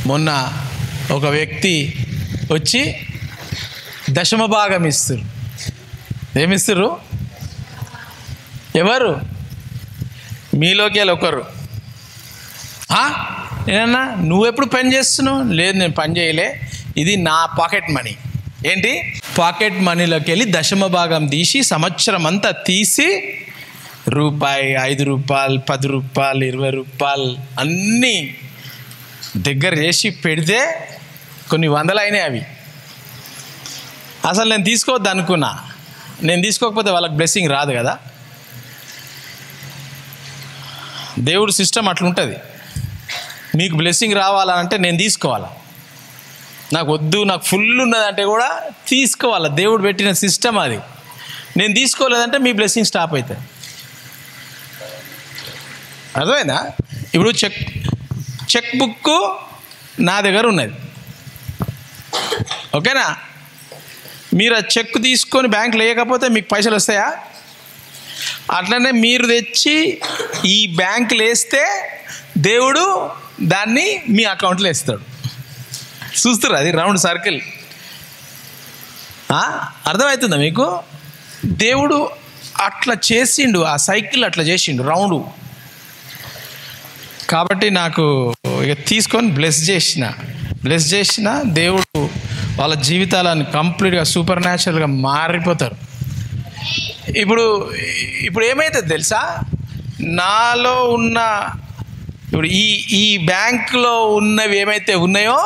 మొన్న ఒక వ్యక్తి వచ్చి దశమ భాగం ఇస్తారు. ఏమిస్తారు? ఎవరు? మీలోకి ఒకరు. నేనన్నా నువ్వెప్పుడు పని చేస్తున్నావు? లేదు, నేను పని చేయలే, ఇది నా పాకెట్ మనీ. ఏంటి? పాకెట్ మనీలోకి వెళ్ళి దశమ భాగం తీసి సంవత్సరం అంతా తీసి రూపాయి, 5 రూపాయలు, 10 రూపాయలు, 20 రూపాయలు అన్నీ దగ్గర చేసి పెడితే కొన్ని వందలు అయినాయి అవి. అసలు నేను తీసుకోవద్దు అనుకున్నా. నేను తీసుకోకపోతే వాళ్ళకి బ్లెస్సింగ్ రాదు కదా. దేవుడు సిస్టమ్ అట్లుంటుంది. మీకు బ్లెస్సింగ్ రావాలంటే నేను తీసుకోవాలా. నాకు వద్దు, నాకు ఫుల్ ఉన్నదంటే కూడా తీసుకోవాలా. దేవుడు పెట్టిన సిస్టమ్ అది. నేను తీసుకోలేదంటే మీ బ్లెస్సింగ్ స్టాప్ అవుతుంది. అర్థమైందా? ఇప్పుడు చెక్ బుక్ నా దగ్గర ఉన్నది, ఓకేనా? మీరు ఆ చెక్ తీసుకొని బ్యాంకులో వేయకపోతే మీకు పైసలు వస్తాయా? అట్లనే మీరు తెచ్చి ఈ బ్యాంకులో వేస్తే దేవుడు దాన్ని మీ అకౌంట్లో వేస్తాడు. చూస్తారు, అది రౌండ్ సర్కిల్. అర్థమవుతుందా మీకు? దేవుడు అట్లా చేసిండు, ఆ సైకిల్ అట్లా చేసిండు రౌండ్. కాబట్టి నాకు ఇక తీసుకొని బ్లెస్ చేసిన దేవుడు వాళ్ళ జీవితాలను కంప్లీట్గా సూపర్ న్యాచురల్గా మారిపోతారు. ఇప్పుడు ఏమైతుంది తెలుసా? నాలో ఉన్న ఇప్పుడు ఈ బ్యాంకులో ఉన్నవి ఏమైతే ఉన్నాయో,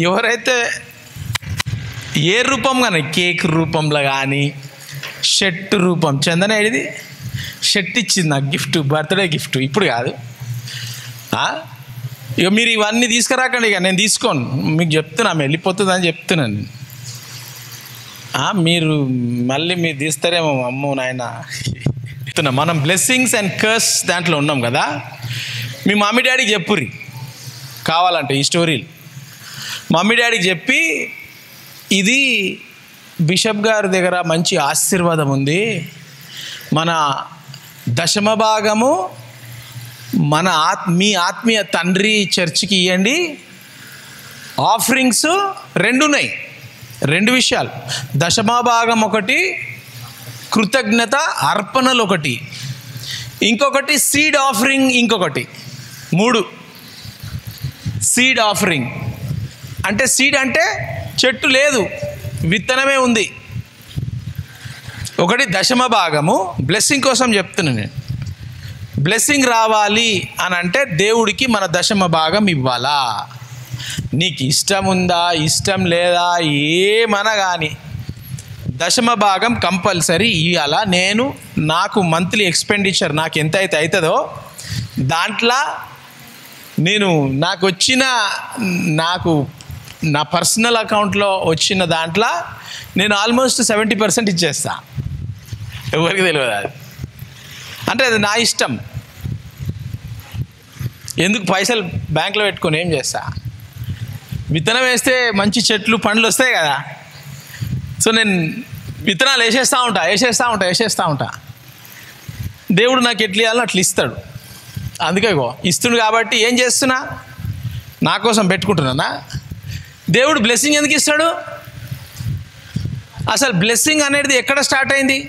ఎవరైతే ఏ రూపం కానీ, కేక్ రూపంలో కానీ, షర్ట్ రూపం, చందన ఏది షర్ట్ ఇచ్చింది నాకు గిఫ్ట్, బర్త్డే గిఫ్ట్. ఇప్పుడు కాదు. ఇక మీరు ఇవన్నీ తీసుకురాకండి, ఇక నేను తీసుకోను. మీకు చెప్తున్నా, వెళ్ళిపోతుందని చెప్తున్నాను. మీరు మళ్ళీ మీరు తీస్తారేమో, అమ్మో నాయన. మనం బ్లెస్సింగ్స్ అండ్ కర్స్ దాంట్లో ఉన్నాం కదా. మీ మమ్మీ డాడీకి చెప్పుర్రి కావాలంటే ఈ స్టోరీలు. మమ్మీ డాడీకి చెప్పి, ఇది బిషప్ గారి దగ్గర మంచి ఆశీర్వాదం ఉంది, మన దశమ భాగము మీ ఆత్మీయ తండ్రి చర్చికి ఇవ్వండి. ఆఫరింగ్స్ 2 ఉన్నాయి, 2 విషయాలు. దశమభాగం ఒకటి, కృతజ్ఞత అర్పణలు ఒకటి, ఇంకొకటి సీడ్ ఆఫరింగ్, ఇంకొకటి 3. సీడ్ ఆఫరింగ్ అంటే, సీడ్ అంటే చెట్టు లేదు, విత్తనమే ఉంది. ఒకటి దశమ భాగము. బ్లెస్సింగ్ కోసం చెప్తున్నాను నేను. బ్లెస్సింగ్ రావాలి అని అంటే దేవుడికి మన దశమ భాగం ఇవ్వాలా. నీకు ఇష్టం ఉందా, ఇష్టం లేదా, ఏమన్నా కానీ దశమ భాగం కంపల్సరీ ఇవ్వాలా. నాకు మంత్లీ ఎక్స్పెండిచర్ నాకు ఎంత అయితే అవుతుందో దాంట్లో నాకు నా పర్సనల్ అకౌంట్లో వచ్చిన దాంట్లో నేను ఆల్మోస్ట్ 70% ఇచ్చేస్తా. ఎవరికి తెలియదు అది. అంటే అది నా ఇష్టం. ఎందుకు పైసలు బ్యాంకులో పెట్టుకొని ఏం చేస్తా? విత్తనం వేస్తే మంచి చెట్లు పండ్లు వస్తాయి కదా. సో నేను విత్తనాలు వేసేస్తూ ఉంటా. దేవుడు నాకు ఎట్లా ఇవ్వాలో అట్లా ఇస్తాడు. అందుకే ఇస్తుండు కాబట్టి ఏం చేస్తున్నా, నా కోసం పెట్టుకుంటున్నానా? దేవుడు బ్లెస్సింగ్ ఎందుకు ఇస్తాడు? అసలు బ్లెస్సింగ్ అనేది ఎక్కడ స్టార్ట్ అయింది?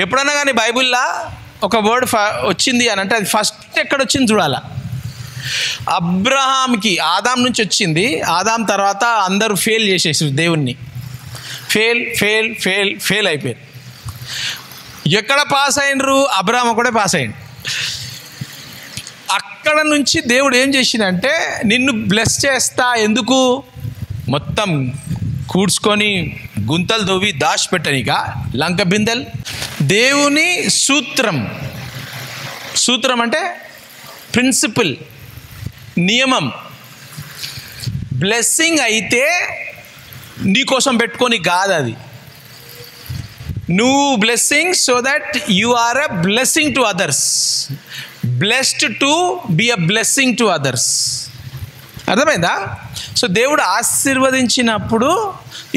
ఎప్పుడన్నా కానీ బైబిల్లో ఒక వర్డ్ వచ్చింది అని అంటే అది ఫస్ట్ ఎక్కడ వచ్చింది చూడాలా. అబ్రహాంకి ఆదాం నుంచి వచ్చింది. ఆదాం తర్వాత అందరూ ఫెయిల్ చేసేసారు దేవుణ్ణి. ఫెయిల్ అయిపోయారు. ఎక్కడ పాస్ అయినరు? అబ్రహాం ఒకటే పాస్ అయ్యిండు. అక్కడ నుంచి దేవుడు ఏం చేసిందంటే, నిన్ను బ్లెస్ చేస్తా. ఎందుకు? మొత్తం కూడ్చుకొని గుంతలు దొవ్వి దాచిపెట్టనిక లంక బిందెలు. దేవుని సూత్రం అంటే ప్రిన్సిపల్, నియమం. బ్లెస్సింగ్ అయితే నీకోసం పెట్టుకొని కాదు అది. నువ్వు blessing so that you are a blessing to others, blessed to be a blessing to others. అర్థమైందా? సో దేవుడు ఆశీర్వదించినప్పుడు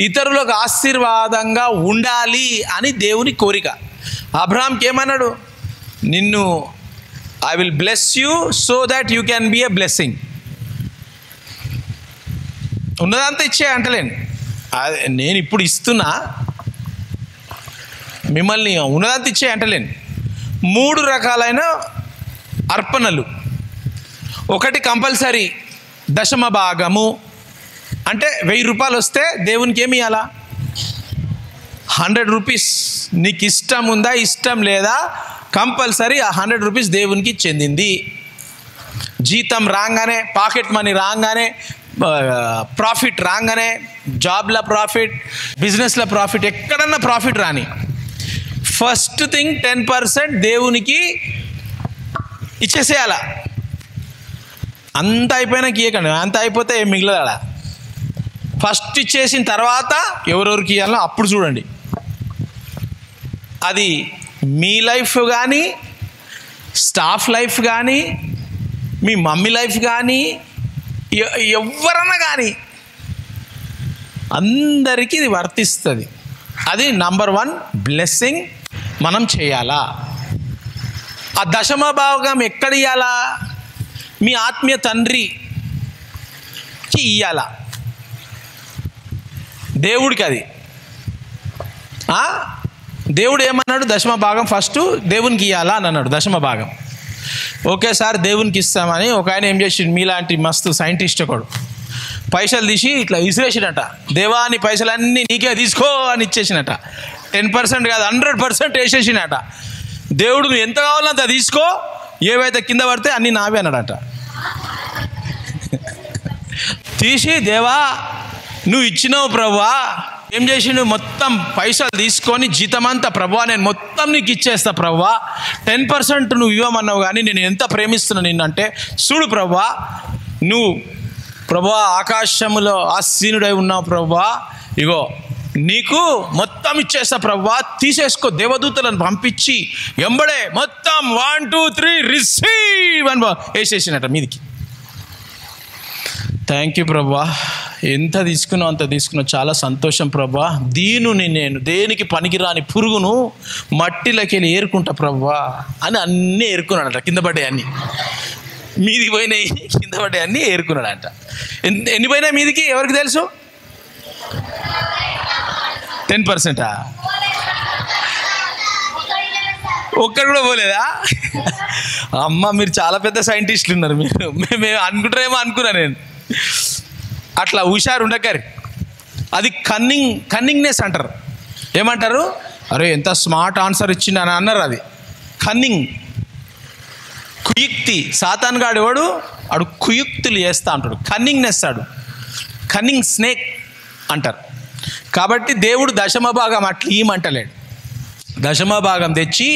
ఇతరులకు ఆశీర్వాదంగా ఉండాలి అని దేవుని కోరిక. అబ్రహాంకి ఏమన్నాడు? నిన్ను I will bless you so that you can be a blessing. ఉన్నదంతా ఇచ్చే అంటలేను, అదే నేను ఇప్పుడు ఇస్తున్నా, మిమ్మల్ని ఉన్నదంతా ఇచ్చే అంటలేను. 3 రకాలైన అర్పణలు. ఒకటి కంపల్సరీ దశమ భాగము, అంటే 1000 రూపాయలు వస్తే దేవునికి ఏమి ఇవ్వాలా? 100 రూపీస్. నీకు ఇష్టం ఉందా ఇష్టం లేదా, కంపల్సరీ ఆ 100 రూపీస్ దేవునికి చెందింది. జీతం రాగానే, పాకెట్ మనీ రాగానే, ప్రాఫిట్ రాగానే, జాబ్ల ప్రాఫిట్, బిజినెస్ల ప్రాఫిట్, ఎక్కడన్నా ప్రాఫిట్ రాని, ఫస్ట్ థింగ్ 10% దేవునికి ఇచ్చేసేయాల. అంత అయిపోయినాక ఇవ్వకండి, అంత అయిపోతే ఏం మిగిలదా. ఫస్ట్ ఇచ్చేసిన తర్వాత ఎవరెవరికి ఇవ్వాలో అప్పుడు చూడండి. అది మీ లైఫ్ కానీ, స్టాఫ్ లైఫ్ కానీ, మీ మమ్మీ లైఫ్ కానీ, ఎవరన్నా కానీ అందరికీ ఇది వర్తిస్తుంది. అది నంబర్ 1 బ్లెస్సింగ్ మనం చేయాలా. ఆ దశమ భాగం ఎక్కడ ఇవ్వాలా? మీ ఆత్మీయ తండ్రికి ఇవ్వాలా, దేవుడికి. అది దేవుడు ఏమన్నాడు? దశమ భాగం ఫస్ట్ దేవునికి ఇవ్వాలా అని అన్నాడు. దశమ భాగం ఓకే సార్ దేవునికి ఇస్తామని ఒక ఆయన ఏం చేసిండు, మీలాంటి మస్తు సైంటిస్ట్ ఒకడు పైసలు తీసి ఇట్లా విసిరేసినట. దేవాని పైసలన్నీ నీకే తీసుకో అని ఇచ్చేసినట. 10% కాదు 100% వేసేసినట. దేవుడు నువ్వు ఎంత కావాలంత తీసుకో, ఏవైతే కింద పడితే అన్నీ నావే అన్నాడట. తీసి దేవా నువ్వు ఇచ్చినావు ప్రభువా, ఏం చేసిండు, మొత్తం పైసలు తీసుకొని జీతమంతా ప్రభువా నేను మొత్తం నీకు ఇచ్చేస్తా ప్రభువా, 10% నువ్వు ఇవ్వమన్నావు కానీ నేను ఎంత ప్రేమిస్తున్నా నిన్నంటే, చూడు ప్రభువా నువ్వు ప్రభువా ఆకాశములో ఆసీనుడై ఉన్నావు ప్రభువా, ఇగో నీకు మొత్తం ఇచ్చేస్తా ప్రభువా, తీసేసుకో. దేవదూతలను పంపించి ఎంబడే మొత్తం 1 2 3 రిసీవ్ అని వేసేసినట మీదికి. థ్యాంక్ యూ ప్రభువా, ఎంత తీసుకున్నావు అంత తీసుకున్నావు, చాలా సంతోషం ప్రభువా. దీనుని నేను దేనికి పనికిరాని పురుగును మట్టిలోకి వెళ్ళి ఏరుకుంటా ప్రభువా అని అన్నీ ఏరుకున్నాడట. కింద పడ్డాయి అన్నీ మీదికి పోయినాయి, కింద పడ్డాయి అన్నీ ఏరుకున్నాడట. ఎన్ని పోయినాయి మీదికి ఎవరికి తెలుసు? 10%. ఒక్కరు కూడా పోలేదా? అమ్మ మీరు చాలా పెద్ద సైంటిస్టులు ఉన్నారు. మేము అనుకుంటారేమో అనుకున్నా నేను. అట్లా హుషారు ఉండకరి, అది కన్నింగ్నెస్ అంటారు. ఏమంటారు? అరే ఎంత స్మార్ట్ ఆన్సర్ ఇచ్చింది అని అన్నారు. అది కన్నింగ్, కుయుక్తి. సాతాన్ గాడు వాడు ఆడు కుయుక్తులు చేస్తా అంటాడు, కన్నింగ్నెస్. ఆడు కన్నింగ్ స్నేక్ అంటారు. కాబట్టి దేవుడు దశమ భాగం అట్లా ఏమంటలేడు. దశమ భాగం తెచ్చి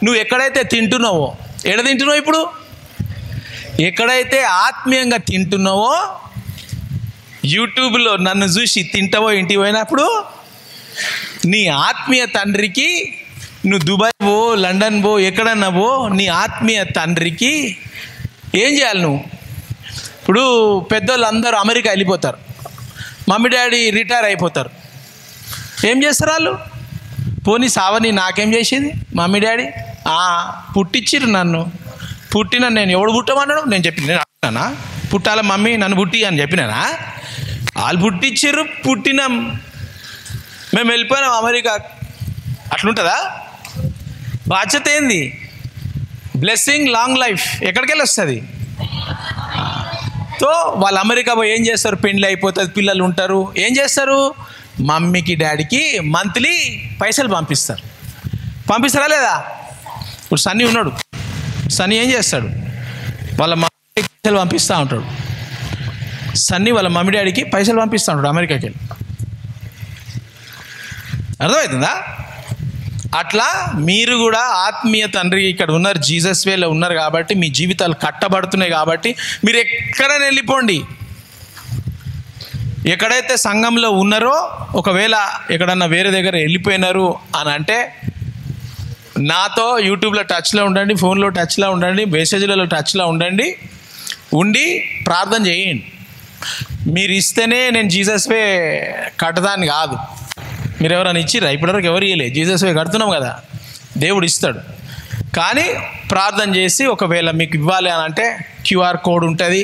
నువ్వు ఎక్కడైతే తింటున్నావో, ఎక్కడ తింటున్నావు ఇప్పుడు, ఎక్కడైతే ఆత్మీయంగా తింటున్నావో, యూట్యూబ్లో నన్ను చూసి తింటావో, ఇంటికి పోయినప్పుడు నీ ఆత్మీయ తండ్రికి, నువ్వు దుబాయ్ పో, లండన్ పో, ఎక్కడన్నా పో, నీ ఆత్మీయ తండ్రికి ఏం చేయాలి నువ్వు? ఇప్పుడు పెద్దోళ్ళు అందరూ అమెరికా వెళ్ళిపోతారు, మమ్మీ డాడీ రిటైర్ అయిపోతారు. ఏం చేస్తారు వాళ్ళు? పోనీ సావని నాకేం చేసేది మమ్మీ డాడీ? పుట్టించిర్రు నన్ను, పుట్టిన నేను ఎవడు పుట్టమన్నాడు? నేను చెప్పిన, నేను అంటున్నానా పుట్టాల మమ్మీ నన్ను పుట్టి అని చెప్పినానా? వాళ్ళు పుట్టించిర్రు, పుట్టినాం, మేము వెళ్ళిపోయినాం అమెరికా. అట్లుంటుందా? బాధ్యత ఏంది? బ్లెస్సింగ్ లాంగ్ లైఫ్ ఎక్కడికి వెళ్ళి వస్తుంది? తో వాళ్ళు అమెరికా పోయి ఏం చేస్తారు? పెళ్ళి అయిపోతుంది, పిల్లలు ఉంటారు, ఏం చేస్తారు? మమ్మీకి డాడీకి మంత్లీ పైసలు పంపిస్తారు. పంపిస్తారా లేదా? ఇప్పుడు సన్నీ ఉన్నాడు, సన్నీ ఏం చేస్తాడు? వాళ్ళ మమ్మీకి పైసలు పంపిస్తూ ఉంటాడు. సన్నీ వాళ్ళ మమ్మీ డాడీకి పైసలు పంపిస్తూ ఉంటాడు అమెరికాకి వెళ్ళి. అర్థమవుతుందా? అట్లా మీరు కూడా ఆత్మీయ తండ్రి ఇక్కడ ఉన్నారు, జీసస్ వేలో ఉన్నారు కాబట్టి మీ జీవితాలు కట్టబడుతున్నాయి. కాబట్టి మీరు ఎక్కడైనా వెళ్ళిపోండి, ఎక్కడైతే సంఘంలో ఉన్నారో, ఒకవేళ ఎక్కడన్నా వేరే దగ్గర వెళ్ళిపోయినారు అని అంటే నాతో యూట్యూబ్లో టచ్లో ఉండండి, ఫోన్లో టచ్లో ఉండండి, మెసేజ్లలో టచ్లో ఉండండి, ఉండి ప్రార్థన చేయండి. మీరు ఇస్తేనే నేను జీసస్ వే కట్టదాన్ని కాదు. మీరు ఎవరైనా ఇచ్చిరా? ఇప్పటివరకు ఎవరు ఇవ్వలేదు. జీసస్ వే కడుతున్నాం కదా, దేవుడు ఇస్తాడు. కానీ ప్రార్థన చేసి ఒకవేళ మీకు ఇవ్వాలి అని అంటే క్యూఆర్ కోడ్ ఉంటుంది,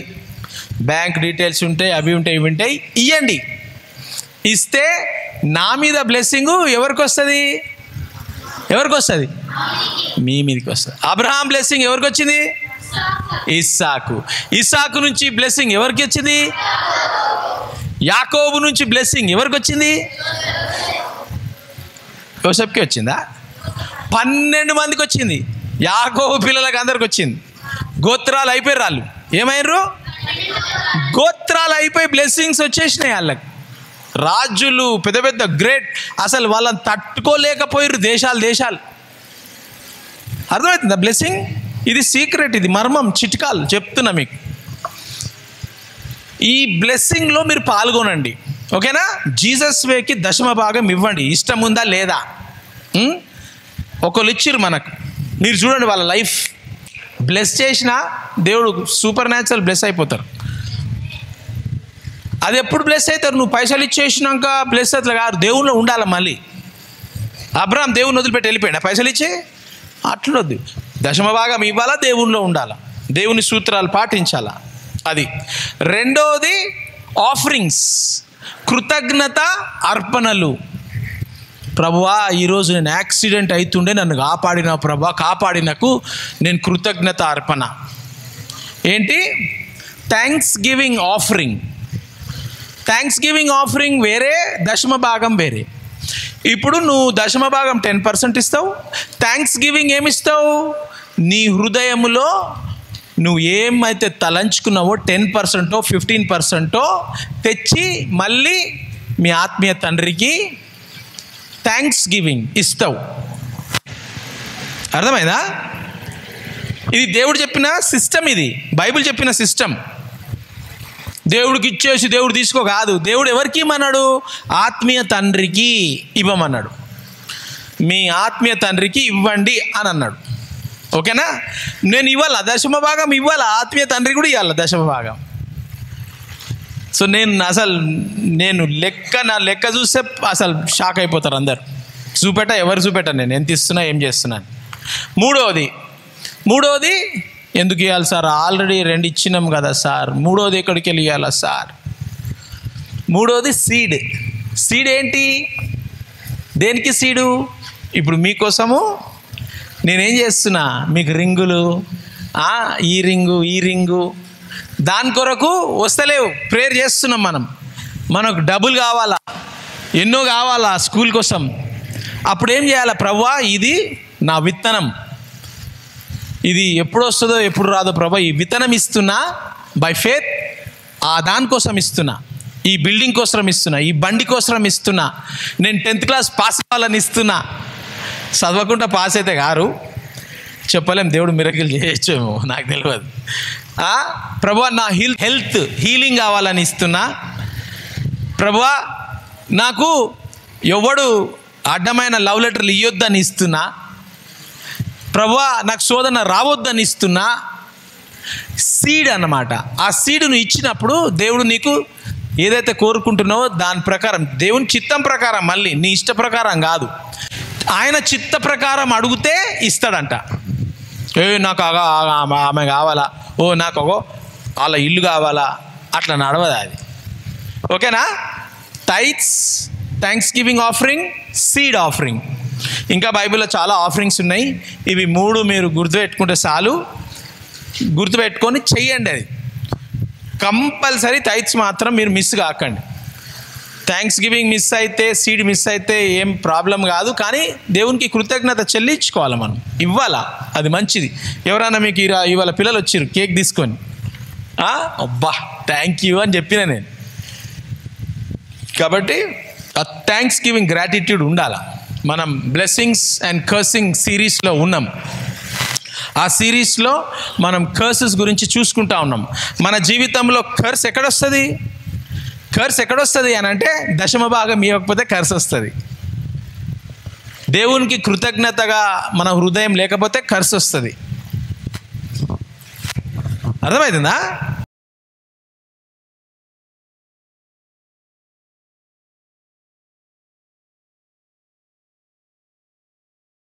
బ్యాంక్ డీటెయిల్స్ ఉంటాయి, అవి ఉంటాయి ఇవి ఉంటాయి, ఇవ్వండి. ఇస్తే నా మీద బ్లెస్సింగ్ ఎవరికి వస్తుంది? ఎవరికి వస్తుంది? మీ మీదకి వస్తుంది. అబ్రహాం బ్లెస్సింగ్ ఎవరికి వచ్చింది? ఇస్సాకు. ఇస్సాకు నుంచి బ్లెస్సింగ్ ఎవరికి వచ్చింది? యాకోబు నుంచి బ్లెస్సింగ్ ఎవరికి వచ్చింది? యోసేపుకి వచ్చిందా? 12 మందికి వచ్చింది. యాకోబు పిల్లలకి అందరికి వచ్చింది. గోత్రాలు అయిపోయారు. వాళ్ళు ఏమైనారు? గోత్రాలు అయిపోయి బ్లెస్సింగ్స్ వచ్చేసినాయి వాళ్ళకి. రాజులు, పెద్ద పెద్ద గ్రేట్, అసలు వాళ్ళని తట్టుకోలేకపోయారు దేశాలు. అర్థమవుతుందా బ్లెస్సింగ్? ఇది సీక్రెట్, ఇది మర్మం, చిట్కాలు చెప్తున్నా మీకు. ఈ బ్లెస్సింగ్లో మీరు పాల్గొనండి, ఓకేనా? జీసస్ వేకి 10% ఇవ్వండి. ఇష్టం ఉందా లేదా? ఒకళ్ళు ఇచ్చిర్రు మనకు, మీరు చూడండి వాళ్ళ లైఫ్ బ్లెస్ చేసిన దేవుడు సూపర్ న్యాచురల్ బ్లెస్ అయిపోతారు. అది ఎప్పుడు బ్లెస్ అవుతారు? నువ్వు పైసలు ఇచ్చేసినాక బ్లెస్ అట్లా కాదు, దేవుళ్ళు ఉండాలి. మళ్ళీ అబ్రహాం దేవుని వదిలిపెట్టి వెళ్ళిపోయాడు పైసలు ఇచ్చి, అట్లొద్దు. 10% ఇవ్వాలా, దేవునిలో ఉండాలా, దేవుని సూత్రాలు పాటించాలా. అది. రెండోది ఆఫరింగ్స్, కృతజ్ఞత అర్పణలు. ప్రభువా, ఈరోజు నేను యాక్సిడెంట్ అవుతుండే నన్ను కాపాడిన ప్రభువా, కాపాడినకు నేను కృతజ్ఞత అర్పణ. ఏంటి? Thanks giving offering. Thanks giving offering వేరే, 10% వేరే. ఇప్పుడు నువ్వు 10% 10% ఇస్తావు. థ్యాంక్స్ గివింగ్ ఏమిస్తావు? నీ హృదయములో నువ్వు ఏమైతే తలంచుకున్నావో 10%, 15% తెచ్చి మళ్ళీ మీ ఆత్మీయ తండ్రికి థ్యాంక్స్ గివింగ్ ఇస్తావు. అర్థమైందా? ఇది దేవుడు చెప్పిన సిస్టమ్, ఇది బైబిల్ చెప్పిన సిస్టమ్. దేవుడికి ఇచ్చేసి దేవుడు తీసుకో కాదు. దేవుడు ఎవరికి ఇవ్వమన్నాడు? ఆత్మీయ తండ్రికి ఇవ్వమన్నాడు. మీ ఆత్మీయ తండ్రికి ఇవ్వండి అని అన్నాడు, ఓకేనా? నేను ఇవ్వాలా 10% ఇవ్వాలా, ఆత్మీయ తండ్రికి కూడా ఇవ్వాలా 10%. సో నేను నా లెక్క చూస్తే అసలు షాక్ అయిపోతారు అందరు. ఎవరు చూపెట్టాను నేను ఎంత ఇస్తున్నా, ఏం చేస్తున్నాను. మూడోది ఎందుకు ఇవ్వాలి సార్? ఆల్రెడీ 2 ఇచ్చినాం కదా సార్, మూడోది ఎక్కడికి వెళ్ళి ఇవ్వాలా సార్? మూడోది సీడ్. సీడ్ ఏంటి? దేనికి సీడు? ఇప్పుడు మీకోసము నేనేం చేస్తున్నా, మీకు రింగులు, ఈ రింగు దాని కొరకు వస్తలేవు. ప్రేయర్ చేస్తున్నాం మనకు డబ్బులు కావాలా, ఎన్నో కావాలా స్కూల్ కోసం. అప్పుడు ఏం చేయాలా? ప్రభువా, ఇది నా విత్తనం, ఇది ఎప్పుడు వస్తుందో ఎప్పుడు రాదో ప్రభా, ఈ విత్తనం ఇస్తున్నా బై ఫేత్. దానికోసం ఇస్తున్నా, ఈ బిల్డింగ్ కోసం ఇస్తున్నా, ఈ బండి కోసం ఇస్తున్నా, నేను 10th క్లాస్ పాస్ అవ్వాలని ఇస్తున్నా. చదవకుండా పాస్ అయితే గారు చెప్పలేం, దేవుడు మిరకిల్ చేయొచ్చేమో, నాకు తెలియదు. ప్రభువా, నా హెల్త్ హీలింగ్ కావాలని ఇస్తున్నా. ప్రభువా, నాకు ఎవడు అడ్డమైన లవ్ లెటర్లు ఇవ్వొద్దని ఇస్తున్నా. ప్రభువా, నాకు శోధన రావద్దని ఇస్తున్నా. సీడ్ అన్నమాట. ఆ సీడును ఇచ్చినప్పుడు దేవుడు నీకు ఏదైతే కోరుకుంటున్నావో దాని ప్రకారం, దేవుని చిత్తం ప్రకారం, మళ్ళీ నీ ఇష్ట ప్రకారం కాదు, ఆయన చిత్త ప్రకారం అడిగితే ఇస్తాడంట. నాకు ఆమె కావాలా, నాకు వాళ్ళ ఇల్లు కావాలా, అట్లా నడవదు అది, ఓకేనా? Tights, thanks giving offering, seed offering. ఇంకా బైబిల్లో చాలా ఆఫరింగ్స్ ఉన్నాయి. ఇవి 3 మీరు గుర్తుపెట్టుకుంటే చాలు. గుర్తుపెట్టుకొని చెయ్యండి. అది కంపల్సరీ. టైట్స్ మాత్రం మీరు మిస్ కాకండి. థ్యాంక్స్ గివింగ్ మిస్ అయితే, సీడ్ మిస్ అయితే ఏం ప్రాబ్లం కాదు, కానీ దేవునికి కృతజ్ఞత చెల్లించుకోవాలి, మనం ఇవ్వాలా, అది మంచిది. ఎవరైనా మీకు ఇవాళ పిల్లలు వచ్చారు కేక్ తీసుకొని, అబ్బా థ్యాంక్ యూ అని చెప్పిన నేను. కాబట్టి ఆ థ్యాంక్స్ గివింగ్ గ్రాటిట్యూడ్ ఉండాలా. మనం బ్లెస్సింగ్స్ అండ్ కర్సింగ్ సిరీస్లో ఉన్నాం. ఆ సిరీస్లో మనం కర్సెస్ గురించి చూసుకుంటా ఉన్నాం. మన జీవితంలో కర్స్ ఎక్కడొస్తుంది? కర్స్ ఎక్కడొస్తుంది అని అంటే 10% ఇవ్వకపోతే కర్స్ వస్తుంది. దేవునికి కృతజ్ఞతగా మన హృదయం లేకపోతే కర్స్ వస్తుంది. అర్థమవుతుందా?